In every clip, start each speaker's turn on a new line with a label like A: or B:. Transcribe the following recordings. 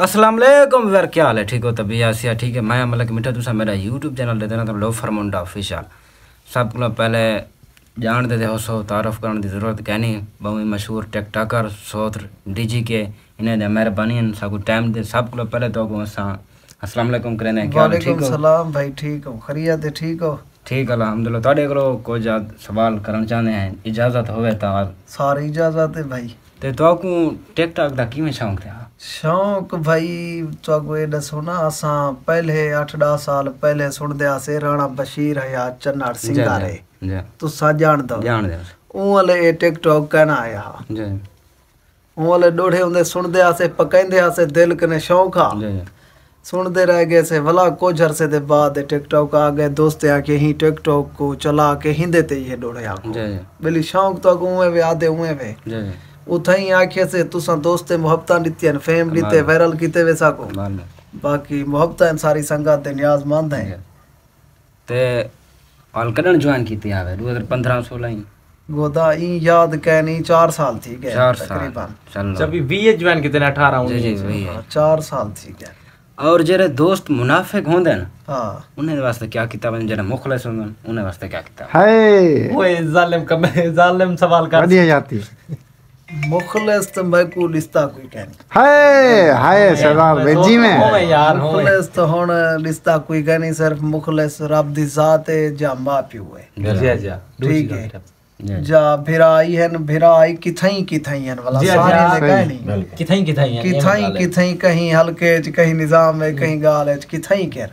A: अस्सलाम वालेकुम यार, क्या हाल है? ठीक हो? तभी आसिया ठीक है। मैं मतलब मिठा तुसा मेरा यूट्यूब चैनल दे देना तो लोफर मुंडा ऑफिशियल सब को पहले जान दे हो सो तारफ करने की ज़रूरत कहनी बहुत मशहूर टिकटॉकर सोत्र डीजी के इन्हें मेहरबानी सब टाइम दे सब को पहले तो अस्सलाम वालेकुम करने क्या ठीक हो?
B: सलाम भाई, ठीक हो? खैरियत है? ठीक हो?
A: ठीक अल्हम्दुलिल्लाह। तोड़े को कोई जात सवाल करना चाहते हैं, इजाजत होवे तो
B: सारी इजाजत है भाई।
A: ते तो को टिकटॉक दा किवें शौक था?
B: शौक भाई तो ये दसो ना, असा पहले 8-10 साल पहले सुनदे आसे राणा बशीर या चन्नाड़ सिंगारे तुसा जान दो वाले टिकटॉक कहना आया वाले डोढ़े होंदे सुनदे आसे पकैंदे आसे दिल कने शौक आ सुनते रह गए से भला कुछ अरसे के बाद टिकटॉक आ गए, दोस्त आके ही टिकटॉक को चला के ही देते ही डोड़े आको बिली शौक तो उए वे आदे उए वे उथई आखे से तुसा दोस्ते मोहब्बत दित्तियन फेम दिते वायरल कीते वैसा को बाकी मोहब्बत सारी संगत दे न्याज मंद है
A: ते ऑल कदन ज्वाइन कीती आवे 2015-16 ही
B: गोदा ई याद कहनी 4 साल थी गए तकरीबन।
A: चलो
C: जब वी ज्वाइन कीते 18-19
B: 4 साल थी गए।
A: और जेरे दोस्त मुनाफिक होंदे न
B: हां
A: उन्हें वास्ते क्या किताब है, जेरे मुखलिस होंदे उन्हें वास्ते क्या किताब
C: है? ओए जालिम सवाल कर
D: बढ़िया जाती
B: मुखलिस तो मैं को लिस्ता कोई कहनी
D: हाय सरदार बेजी में
B: यार मुखलिस तो हुन लिस्ता कोई कहनी, सिर्फ मुखलिस रब दी जात है जा मां पियो है
C: जा
B: ठीक है जा भिराई है न भिराई किथई है वाला सारी ने कहनी किथई कहीं हल्के च कहीं निजाम में कहीं गाल है किथई कर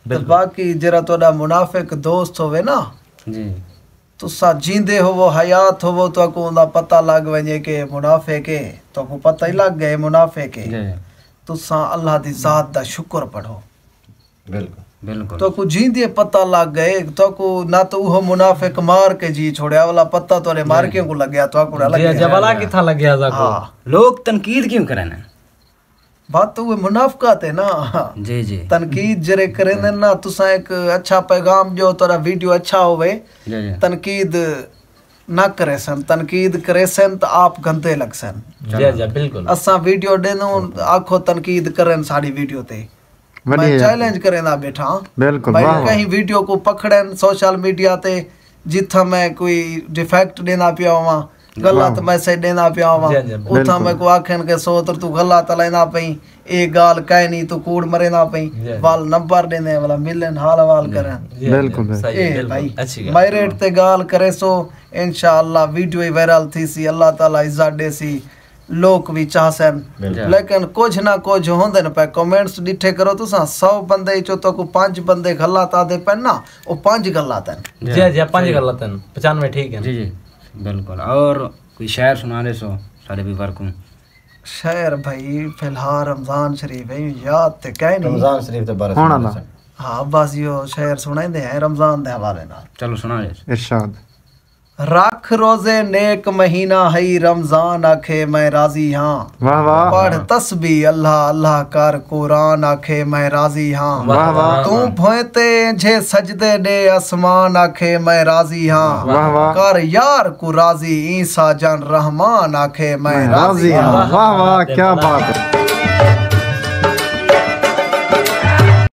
B: तो बाकी जरा तोड़ा मुनाफिक दोस्त होवे ना
A: जी
B: तुसा जींदे हो वो हयात हो वो तो को उनका पता लग वने के मुनाफिक है तो को पता ही लग गए मुनाफिक है तुसा अल्लाह दी जात दा शुक्र पढ़ो
A: बिल्कुल
B: तो को जींदे पता लग गए तो को ना तो वो मुनाफिक मार के जी छोड़या वाला पता तोरे मार के को लग गया तो को लग गया
C: जबला की था लग गया जाको
A: लोग तनकीद क्यों करन?
B: बात तो वो मुनाफिकत है ना
A: जी जी
B: तनकीद जरे करें ना तुसा एक अच्छा पैगाम जो तोरा वीडियो अच्छा होवे तनकीद ना करे सन तनकीद करे सन तो आप गंदे लग सन
C: बिल्कुल
B: असा वीडियो देनो आखो तनकीद करन सारी वीडियो ते मैं चैलेंज करे ना बैठा
D: बिल्कुल
B: मैं कहीं वीडियो को पकड़न सोशल मीडिया ते जिथा मैं कोई डिफेक्ट देना पिया हुआ गलत मैसेज देना पिया हुआ उथा मैं को आखन के सोतर तू गलत लेना पई ए गाल कहनी तू कूड़ मरे ना पई वाल नंबर देने वाला मिलन हाल वाल करन
D: बिल्कुल
B: ए भाई मेरिट ते गाल करे सो इंशाअल्लाह वीडियो ही वायरल थी सी अल्लाह ताला इज्जत दे सी लोग भी चाहसन लेकिन कुछ ना कुछ होंदे न पे कमेंट्स डिठे करो तो 100 बंदे चो तो को 5 बंदे गलत आदे पन ना वो 5 गलत हैं
C: जी 5 गलत हैं 95 ठीक है
A: जी जी बिल्कुल। और कोई शायर सुना दे सो सारे भी वर्क
B: शायर भाई फिलहाल रमजान शरीफ है याद ते कह नहीं
E: रमजान शरीफ ते बारे
D: होना ना
B: हां बस यो शायर सुनाइंदे हैं रमजान दे हवाले नाल।
A: चलो सुना दे
D: इरशाद
B: रख रोजे नेक महीना है रमजान आखे मैं राजी हाँ
D: वाह वाह
B: पढ़ तस्बी अल्लाह अल्लाह कर कुरान आखे मैं राजी हाँ
D: वाह वाह
B: तू भोते झे सजदे दे आसमान आखे मैं राजी हाँ
D: वाह वाह
B: कर यार को राजी ईसा जन रहमान आखे मैं राजी हाँ।
D: वाह वाह क्या बात है।